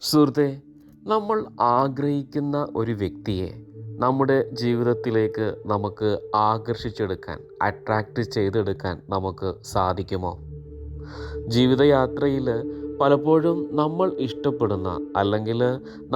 സുഹൃത്തെ, നമ്മൾ ആഗ്രഹിക്കുന്ന ഒരു വ്യക്തിയെ നമ്മുടെ ജീവിതത്തിലേക്ക് നമുക്ക് ആകർഷിച്ചെടുക്കാൻ, അട്രാക്റ്റ് ചെയ്തെടുക്കാൻ നമുക്ക് സാധിക്കുമോ? ജീവിതയാത്രയിൽ പലപ്പോഴും നമ്മൾ ഇഷ്ടപ്പെടുന്ന അല്ലെങ്കിൽ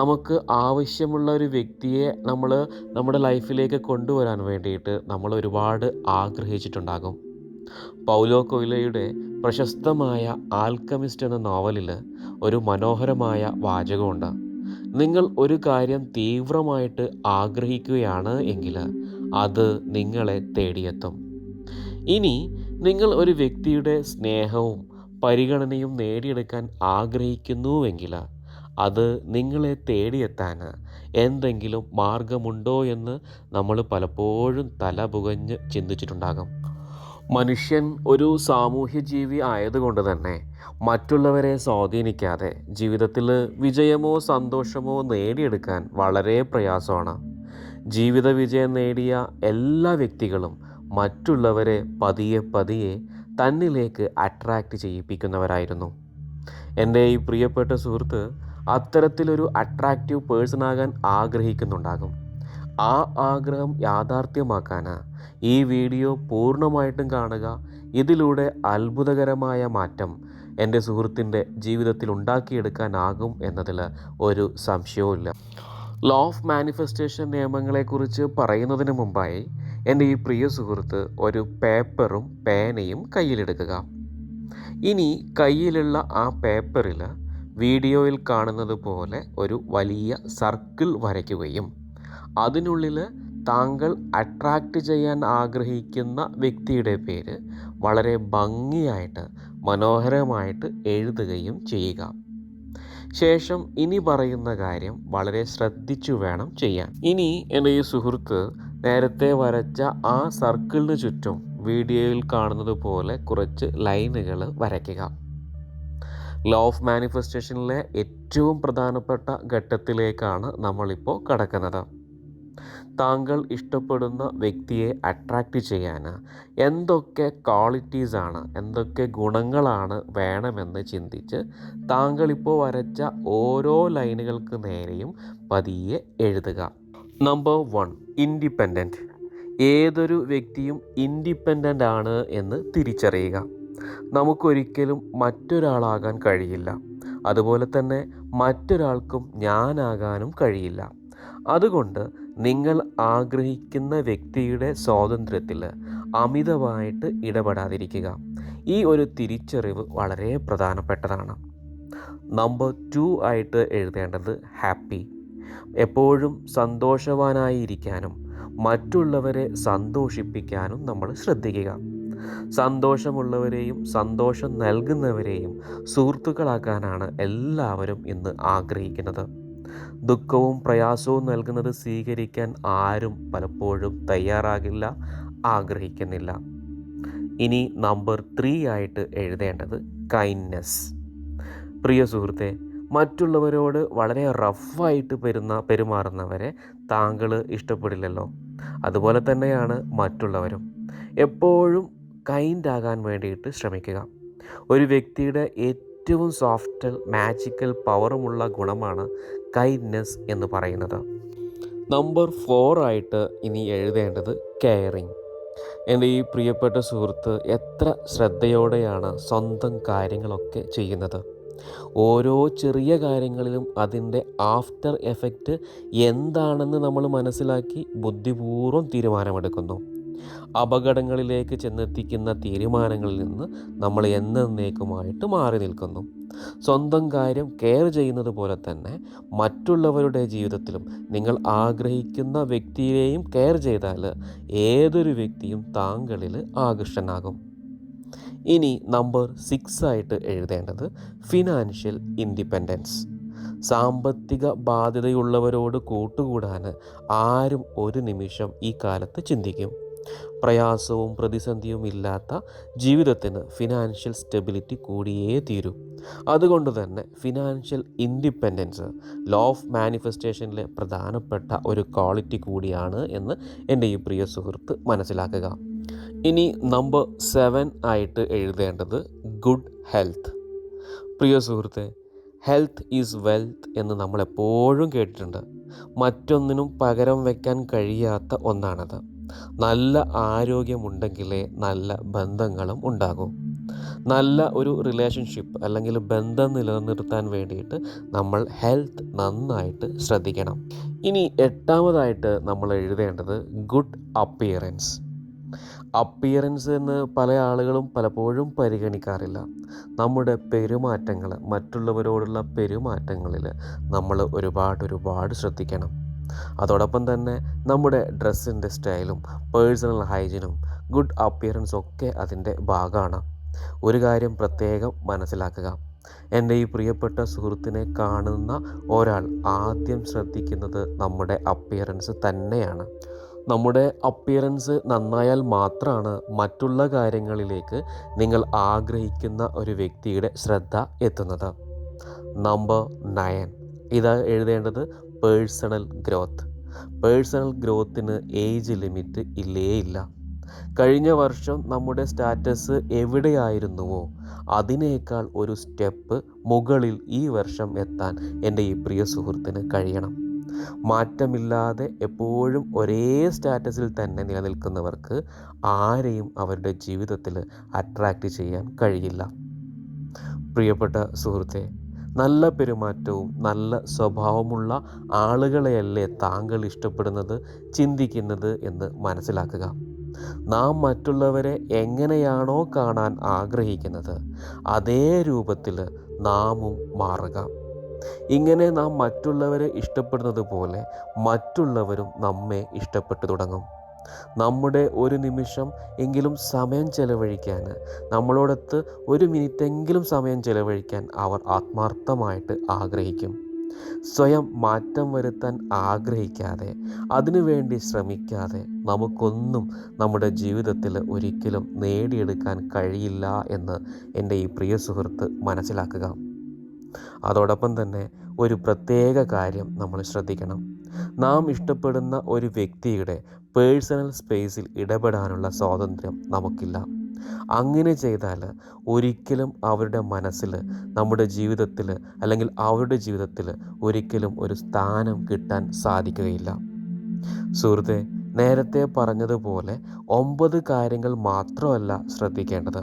നമുക്ക് ആവശ്യമുള്ള ഒരു വ്യക്തിയെ നമ്മുടെ ലൈഫിലേക്ക് കൊണ്ടുവരാൻ വേണ്ടിയിട്ട് നമ്മൾ ഒരുപാട് ആഗ്രഹിച്ചിട്ടുണ്ടാകും. പൗലോ കൊയ്ലോയുടെ പ്രശസ്തമായ ആൽക്കമിസ്റ്റ് എന്ന നോവലിൽ ഒരു മനോഹരമായ വാചകമുണ്ട്. നിങ്ങൾ ഒരു കാര്യം തീവ്രമായിട്ട് ആഗ്രഹിക്കുകയാണ് എങ്കിൽ അത് നിങ്ങളെ തേടിയെത്തും. ഇനി നിങ്ങൾ ഒരു വ്യക്തിയുടെ സ്നേഹവും പരിഗണനയും നേടിയെടുക്കാൻ ആഗ്രഹിക്കുന്നുവെങ്കിൽ അത് നിങ്ങളെ തേടിയെത്താൻ എന്തെങ്കിലും മാർഗമുണ്ടോ എന്ന് നമ്മൾ പലപ്പോഴും തല പുകഞ്ഞ് ചിന്തിച്ചിട്ടുണ്ടാകും. മനുഷ്യൻ ഒരു സാമൂഹ്യ ജീവി ആയതുകൊണ്ട് തന്നെ മറ്റുള്ളവരെ സ്വാധീനിക്കാതെ ജീവിതത്തിൽ വിജയമോ സന്തോഷമോ നേടിയെടുക്കാൻ വളരെ പ്രയാസമാണ്. ജീവിത വിജയം നേടിയ എല്ലാ വ്യക്തികളും മറ്റുള്ളവരെ പതിയെ പതിയെ തന്നിലേക്ക് അട്രാക്റ്റ് ചെയ്യിപ്പിക്കുന്നവരായിരുന്നു. എൻ്റെ ഈ പ്രിയപ്പെട്ട സുഹൃത്ത് അത്തരത്തിലൊരു അട്രാക്റ്റീവ് പേഴ്സണാകാൻ ആഗ്രഹിക്കുന്നുണ്ടാകും. ആ ആഗ്രഹം യാഥാർത്ഥ്യമാക്കാൻ ഈ വീഡിയോ പൂർണ്ണമായിട്ടും കാണുക. ഇതിലൂടെ അത്ഭുതകരമായ മാറ്റം എൻ്റെ സുഹൃത്തിൻ്റെ ജീവിതത്തിൽ ഉണ്ടാക്കിയെടുക്കാനാകും എന്നതിൽ ഒരു സംശയവുമില്ല. ലോ ഓഫ് മാനിഫെസ്റ്റേഷൻ നിയമങ്ങളെക്കുറിച്ച് പറയുന്നതിന് മുമ്പായി എൻ്റെ ഈ പ്രിയ സുഹൃത്ത് ഒരു പേപ്പറും പേനയും കയ്യിലെടുക്കുക. ഇനി കയ്യിലുള്ള ആ പേപ്പറിൽ വീഡിയോയിൽ കാണുന്നത് പോലെ ഒരു വലിയ സർക്കിൾ വരയ്ക്കുകയും അതിനുള്ളിൽ താങ്കൾ അട്രാക്റ്റ് ചെയ്യാൻ ആഗ്രഹിക്കുന്ന വ്യക്തിയുടെ പേര് വളരെ ഭംഗിയായിട്ട് മനോഹരമായിട്ട് എഴുതുകയും ചെയ്യുക. ശേഷം ഇനി പറയുന്ന കാര്യം വളരെ ശ്രദ്ധിച്ചു വേണം ചെയ്യാൻ. ഇനി എൻ്റെ ഈ സുഹൃത്ത് നേരത്തെ വരച്ച ആ സർക്കിളിന് ചുറ്റും വീഡിയോയിൽ കാണുന്നത് പോലെ കുറച്ച് ലൈനുകൾ വരയ്ക്കുക. ലോ ഓഫ് മാനിഫെസ്റ്റേഷനിലെ ഏറ്റവും പ്രധാനപ്പെട്ട ഘട്ടത്തിലേക്കാണ് നമ്മളിപ്പോൾ കടക്കുന്നത്. താങ്കൾ ഇഷ്ടപ്പെടുന്ന വ്യക്തിയെ അട്രാക്റ്റ് ചെയ്യാൻ എന്തൊക്കെ ക്വാളിറ്റീസാണ്, എന്തൊക്കെ ഗുണങ്ങളാണ് വേണമെന്ന് ചിന്തിച്ച് താങ്കളിപ്പോൾ വരച്ച ഓരോ ലൈനുകൾക്ക് നേരെയും പതിയെ എഴുതുക. Number 1, independent. ഏതൊരു വ്യക്തിയും ഇൻഡിപെൻഡൻ്റ് ആണ് എന്ന് തിരിച്ചറിയുക. നമുക്കൊരിക്കലും മറ്റൊരാളാകാൻ കഴിയില്ല. അതുപോലെ തന്നെ മറ്റൊരാൾക്കും ഞാനാകാനും കഴിയില്ല. അതുകൊണ്ട് നിങ്ങൾ ആഗ്രഹിക്കുന്ന വ്യക്തിയുടെ സ്വാതന്ത്ര്യത്തിൽ അമിതമായിട്ട് ഇടപെടാതിരിക്കുക. ഈ ഒരു തിരിച്ചറിവ് വളരെ പ്രധാനപ്പെട്ടതാണ്. നമ്പർ 2 ആയിട്ട് എഴുതേണ്ടത് ഹാപ്പി. എപ്പോഴും സന്തോഷവാനായിരിക്കാനും മറ്റുള്ളവരെ സന്തോഷിപ്പിക്കാനും നമ്മൾ ശ്രദ്ധിക്കുക. സന്തോഷമുള്ളവരെയും സന്തോഷം നൽകുന്നവരെയും സുഹൃത്തുക്കളാക്കാനാണ് എല്ലാവരും ഇന്ന് ആഗ്രഹിക്കുന്നത്. ദുഃഖവും പ്രയാസവും നൽകുന്നത് സ്വീകരിക്കാൻ ആരും പലപ്പോഴും തയ്യാറാകില്ല, ആഗ്രഹിക്കുന്നില്ല. ഇനി നമ്പർ 3 ആയിട്ട് എഴുതേണ്ടത് കൈൻഡ്നെസ്. പ്രിയ സുഹൃത്തെ, മറ്റുള്ളവരോട് വളരെ റഫായിട്ട് പെരുമാറുന്നവരെ താങ്കൾ ഇഷ്ടപ്പെടില്ലല്ലോ. അതുപോലെ തന്നെയാണ് മറ്റുള്ളവരും. എപ്പോഴും കൈൻഡ് ആകാൻ വേണ്ടിയിട്ട് ശ്രമിക്കുക. ഒരു വ്യക്തിയുടെ ഏറ്റവും സോഫ്റ്റ് മാജിക്കൽ പവറുമുള്ള ഗുണമാണ് കൈൻഡ്നെസ് എന്ന് പറയുന്നത്. നമ്പർ 4 ആയിട്ട് ഇനി എഴുതേണ്ടത് കെയറിങ്. എൻ്റെ ഈ പ്രിയപ്പെട്ട സുഹൃത്ത് എത്ര ശ്രദ്ധയോടെയാണ് സ്വന്തം കാര്യങ്ങളൊക്കെ ചെയ്യുന്നത്. ഓരോ ചെറിയ കാര്യങ്ങളിലും അതിൻ്റെ ആഫ്റ്റർ എഫക്റ്റ് എന്താണെന്ന് നമ്മൾ മനസ്സിലാക്കി ബുദ്ധിപൂർവ്വം തീരുമാനമെടുക്കുന്നു. അപകടങ്ങളിലേക്ക് ചെന്നെത്തിക്കുന്ന തീരുമാനങ്ങളിൽ നിന്ന് നമ്മൾ എന്നേക്കുമായിട്ട് മാറി നിൽക്കുന്നു. സ്വന്തം കാര്യം കെയർ ചെയ്യുന്നത് പോലെ തന്നെ മറ്റുള്ളവരുടെ ജീവിതത്തിലും നിങ്ങൾ ആഗ്രഹിക്കുന്ന വ്യക്തിയെയും കെയർ ചെയ്താൽ ഏതൊരു വ്യക്തിയും താങ്കളിൽ ആകൃഷ്ടനാകും. ഇനി നമ്പർ 6 ആയിട്ട് എഴുതേണ്ടത് ഫിനാൻഷ്യൽ ഇൻഡിപെൻഡൻസ്. സാമ്പത്തിക ബാധ്യതയുള്ളവരോട് കൂട്ടുകൂടാൻ ആരും ഒരു നിമിഷം ഈ കാലത്ത് ചിന്തിക്കും. പ്രയാസവും പ്രതിസന്ധിയും ഇല്ലാത്ത ജീവിതത്തിന് ഫിനാൻഷ്യൽ സ്റ്റെബിലിറ്റി കൂടിയേ തീരൂ. അതുകൊണ്ട് തന്നെ ഫിനാൻഷ്യൽ ഇൻഡിപെൻഡൻസ് ലോ ഓഫ് മാനിഫെസ്റ്റേഷനിലെ പ്രധാനപ്പെട്ട ഒരു ക്വാളിറ്റി കൂടിയാണ് എന്ന് എൻ്റെ ഈ പ്രിയ സുഹൃത്ത് മനസ്സിലാക്കുക. ഇനി നമ്പർ 7 ആയിട്ട് എഴുതേണ്ടത് ഗുഡ് ഹെൽത്ത്. പ്രിയ സുഹൃത്തെ, ഹെൽത്ത് ഈസ് വെൽത്ത് എന്ന് നമ്മൾ എപ്പോഴും കേട്ടിട്ടുണ്ട്. മറ്റൊന്നിനും പകരം വയ്ക്കാൻ കഴിയാത്ത ഒന്നാണത്. നല്ല ആരോഗ്യമുണ്ടെങ്കിലേ നല്ല ബന്ധങ്ങളും ഉണ്ടാകൂ. നല്ല ഒരു റിലേഷൻഷിപ്പ് അല്ലെങ്കിൽ ബന്ധം നിലനിർത്താൻ വേണ്ടിയിട്ട് നമ്മൾ ഹെൽത്ത് നന്നായിട്ട് ശ്രദ്ധിക്കണം. ഇനി എട്ടാമതായിട്ട് നമ്മൾ എഴുതേണ്ടത് ഗുഡ് അപ്പിയറൻസ്. അപ്പിയറൻസ് എന്ന് പല ആളുകളും പലപ്പോഴും പരിഗണിക്കാറില്ല. നമ്മുടെ പെരുമാറ്റങ്ങൾ, മറ്റുള്ളവരോടുള്ള പെരുമാറ്റങ്ങളിൽ നമ്മൾ ഒരുപാട് ശ്രദ്ധിക്കണം. അതോടൊപ്പം തന്നെ നമ്മുടെ ഡ്രസ്സിൻ്റെ സ്റ്റൈലും പേഴ്സണൽ ഹൈജീനും ഗുഡ് അപ്പിയറൻസ് ഒക്കെ അതിൻ്റെ ഭാഗമാണ്. ഒരു കാര്യം പ്രത്യേകം മനസ്സിലാക്കുക, എൻ്റെ ഈ പ്രിയപ്പെട്ട സുഹൃത്തിനെ കാണുന്ന ഒരാൾ ആദ്യം ശ്രദ്ധിക്കുന്നത് നമ്മുടെ അപ്പിയറൻസ് തന്നെയാണ്. നമ്മുടെ അപ്പിയറൻസ് നന്നായാൽ മാത്രമാണ് മറ്റുള്ള കാര്യങ്ങളിലേക്ക് നിങ്ങൾ ആഗ്രഹിക്കുന്ന ഒരു വ്യക്തിയുടെ ശ്രദ്ധ എത്തുന്നത്. നമ്പർ 9 ഇത് എഴുതേണ്ടത് പേഴ്സണൽ ഗ്രോത്ത്. പേഴ്സണൽ ഗ്രോത്തിന് ഏജ് ലിമിറ്റ് ഇല്ല. കഴിഞ്ഞ വർഷം നമ്മുടെ സ്റ്റാറ്റസ് എവിടെയായിരുന്നുവോ അതിനേക്കാൾ ഒരു സ്റ്റെപ്പ് മുകളിൽ ഈ വർഷം എത്താൻ എൻ്റെ ഈ പ്രിയ സുഹൃത്തിന് കഴിയണം. മാറ്റമില്ലാതെ എപ്പോഴും ഒരേ സ്റ്റാറ്റസിൽ തന്നെ നിലനിൽക്കുന്നവർക്ക് ആരെയും അവരുടെ ജീവിതത്തിൽ അട്രാക്റ്റ് ചെയ്യാൻ കഴിയില്ല. പ്രിയപ്പെട്ട സുഹൃത്തെ, നല്ല പെരുമാറ്റവും നല്ല സ്വഭാവമുള്ള ആളുകളെയല്ലേ താങ്കൾ ഇഷ്ടപ്പെടുന്നത്, ചിന്തിക്കുന്നത് എന്ന് മനസ്സിലാക്കുക. നാം മറ്റുള്ളവരെ എങ്ങനെയാണോ കാണാൻ ആഗ്രഹിക്കുന്നത് അതേ രൂപത്തിൽ നാമും മാറുക. ഇങ്ങനെ നാം മറ്റുള്ളവരെ ഇഷ്ടപ്പെടുന്നത് പോലെ മറ്റുള്ളവരും നമ്മെ ഇഷ്ടപ്പെട്ടു തുടങ്ങും. നമ്മുടെ ഒരു നിമിഷം എങ്കിലും സമയം ചെലവഴിക്കാൻ, നമ്മളോടൊത്ത് ഒരു മിനിറ്റെങ്കിലും സമയം ചെലവഴിക്കാൻ അവർ ആത്മാർത്ഥമായിട്ട് ആഗ്രഹിക്കും. സ്വയം മാറ്റം വരുത്താൻ ആഗ്രഹിക്കാതെ, അതിനുവേണ്ടി ശ്രമിക്കാതെ നമുക്കൊന്നും നമ്മുടെ ജീവിതത്തിൽ ഒരിക്കലും നേടിയെടുക്കാൻ കഴിയില്ല എന്ന് എൻ്റെ ഈ പ്രിയ സുഹൃത്ത് മനസ്സിലാക്കുക. അതോടൊപ്പം തന്നെ ഒരു പ്രത്യേക കാര്യം നമ്മൾ ശ്രദ്ധിക്കണം. നാം ഇഷ്ടപ്പെടുന്ന ഒരു വ്യക്തിയുടെ പേഴ്സണൽ സ്പേസിൽ ഇടപെടാനുള്ള സ്വാതന്ത്ര്യം നമുക്കില്ല. അങ്ങനെ ചെയ്താൽ ഒരിക്കലും അവരുടെ മനസ്സിൽ, നമ്മുടെ ജീവിതത്തിൽ അല്ലെങ്കിൽ അവരുടെ ജീവിതത്തിൽ ഒരിക്കലും ഒരു സ്ഥാനം കിട്ടാൻ സാധിക്കുകയില്ല. സുഹൃത്തെ, നേരത്തെ പറഞ്ഞതുപോലെ 9 കാര്യങ്ങൾ മാത്രമല്ല ശ്രദ്ധിക്കേണ്ടത്.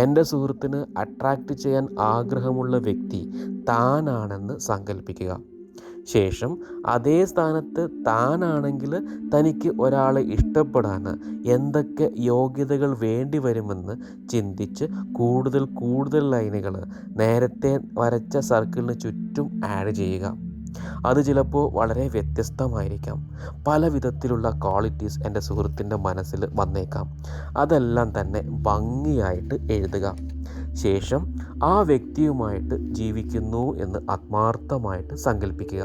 എൻ്റെ സുഹൃത്തിന് അട്രാക്റ്റ് ചെയ്യാൻ ആഗ്രഹമുള്ള വ്യക്തി താനാണെന്ന് സങ്കല്പിക്കുക. ശേഷം അതേ സ്ഥാനത്ത് താനാണെങ്കിൽ തനിക്ക് ഒരാളെ ഇഷ്ടപ്പെടാൻ എന്തൊക്കെ യോഗ്യതകൾ വേണ്ടി വരുമെന്ന് ചിന്തിച്ച് കൂടുതൽ ലൈനുകൾ നേരത്തെ വരച്ച സർക്കിളിന് ചുറ്റും ആഡ് ചെയ്യുക. അത് ചിലപ്പോൾ വളരെ വ്യത്യസ്തമായിരിക്കാം. പല വിധത്തിലുള്ള ക്വാളിറ്റീസ് എൻ്റെ സുഹൃത്തിൻ്റെ മനസ്സിൽ വന്നേക്കാം. അതെല്ലാം തന്നെ ഭംഗിയായിട്ട് എഴുതുക. ശേഷം ആ വ്യക്തിയുമായിട്ട് ജീവിക്കുന്നു എന്ന് ആത്മാർത്ഥമായിട്ട് സങ്കല്പിക്കുക.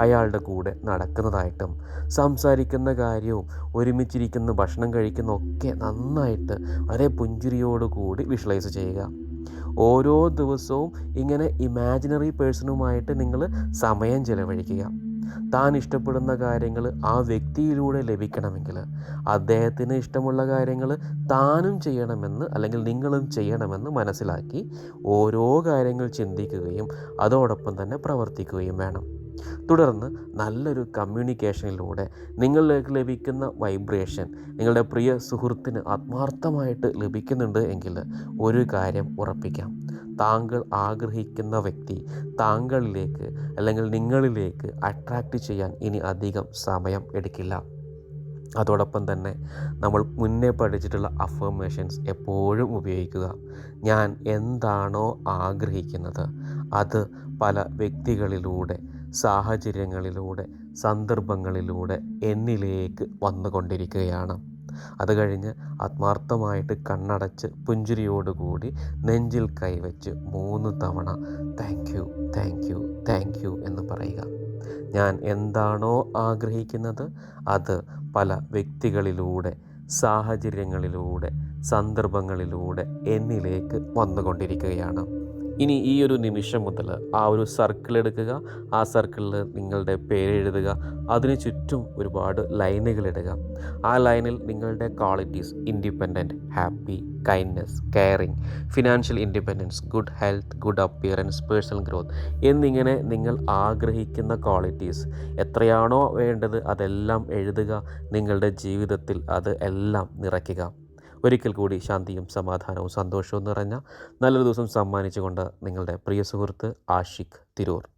അയാളുടെ കൂടെ നടക്കുന്നതായിട്ടും സംസാരിക്കുന്ന കാര്യവും ഒരുമിച്ചിരിക്കുന്ന ഭക്ഷണം കഴിക്കുന്ന ഒക്കെ നന്നായിട്ട് വളരെ പുഞ്ചിരിയോടുകൂടി വിഷ്വലൈസ് ചെയ്യുക. ഓരോ ദിവസവും ഇങ്ങനെ ഇമാജിനറി പേഴ്സണുമായിട്ട് നിങ്ങൾ സമയം ചെലവഴിക്കുക. താൻ ഇഷ്ടപ്പെടുന്ന കാര്യങ്ങൾ ആ വ്യക്തിയിലൂടെ ലഭിക്കണമെങ്കിൽ അദ്ദേഹത്തിന് ഇഷ്ടമുള്ള കാര്യങ്ങൾ താനും ചെയ്യണമെന്ന് അല്ലെങ്കിൽ നിങ്ങളും ചെയ്യണമെന്ന് മനസ്സിലാക്കി ഓരോ കാര്യങ്ങൾ ചിന്തിക്കുകയും അതോടൊപ്പം തന്നെ പ്രവർത്തിക്കുകയും വേണം. തുടർന്ന് നല്ലൊരു കമ്മ്യൂണിക്കേഷനിലൂടെ നിങ്ങളിലേക്ക് ലഭിക്കുന്ന വൈബ്രേഷൻ നിങ്ങളുടെ പ്രിയ സുഹൃത്തിന് ആത്മാർത്ഥമായിട്ട് ലഭിക്കുന്നുണ്ട് എങ്കിൽ ഒരു കാര്യം ഉറപ്പിക്കാം, താങ്കൾ ആഗ്രഹിക്കുന്ന വ്യക്തി താങ്കളിലേക്ക് അല്ലെങ്കിൽ നിങ്ങളിലേക്ക് അട്രാക്റ്റ് ചെയ്യാൻ ഇനി അധികം സമയം എടുക്കില്ല. അതോടൊപ്പം തന്നെ നമ്മൾ മുന്നേ പഠിച്ചിട്ടുള്ള അഫർമേഷൻസ് എപ്പോഴും ഉപയോഗിക്കുക. ഞാൻ എന്താണോ ആഗ്രഹിക്കുന്നത് അത് പല വ്യക്തികളിലൂടെ, സാഹചര്യങ്ങളിലൂടെ, സന്ദർഭങ്ങളിലൂടെ എന്നിലേക്ക് വന്നുകൊണ്ടിരിക്കുകയാണ്. അത് കഴിഞ്ഞ് ആത്മാർത്ഥമായിട്ട് കണ്ണടച്ച് പുഞ്ചിരിയോടുകൂടി നെഞ്ചിൽ കൈവച്ച് 3 തവണ താങ്ക് യു എന്ന് പറയുക. ഞാൻ എന്താണോ ആഗ്രഹിക്കുന്നത് അത് പല വ്യക്തികളിലൂടെ, സാഹചര്യങ്ങളിലൂടെ, സന്ദർഭങ്ങളിലൂടെ എന്നിലേക്ക് വന്നുകൊണ്ടിരിക്കുകയാണ്. ഇനി ഈ ഒരു നിമിഷം മുതൽ ആ ഒരു സർക്കിൾ എടുക്കുക. ആ സർക്കിളിൽ നിങ്ങളുടെ പേര് എഴുതുക. അതിന് ചുറ്റും ഒരുപാട് ലൈനുകൾ ഇടുക. ആ ലൈനിൽ നിങ്ങളുടെ qualities independent, happy, kindness, caring, financial independence, good health, good appearance, personal growth എന്നിങ്ങനെ നിങ്ങൾ ആഗ്രഹിക്കുന്ന ക്വാളിറ്റീസ് എത്രയാണോ വേണ്ടത് അതെല്ലാം എഴുതുക. നിങ്ങളുടെ ജീവിതത്തിൽ അത് എല്ലാം നിറയ്ക്കുക. ഒരിക്കൽ കൂടി ശാന്തിയും സമാധാനവും സന്തോഷവും നിറഞ്ഞ നല്ലൊരു ദിവസം സമ്മാനിച്ചുകൊണ്ട് നിങ്ങളുടെ പ്രിയ സുഹൃത്ത് ആഷിഖ് തിരൂർ.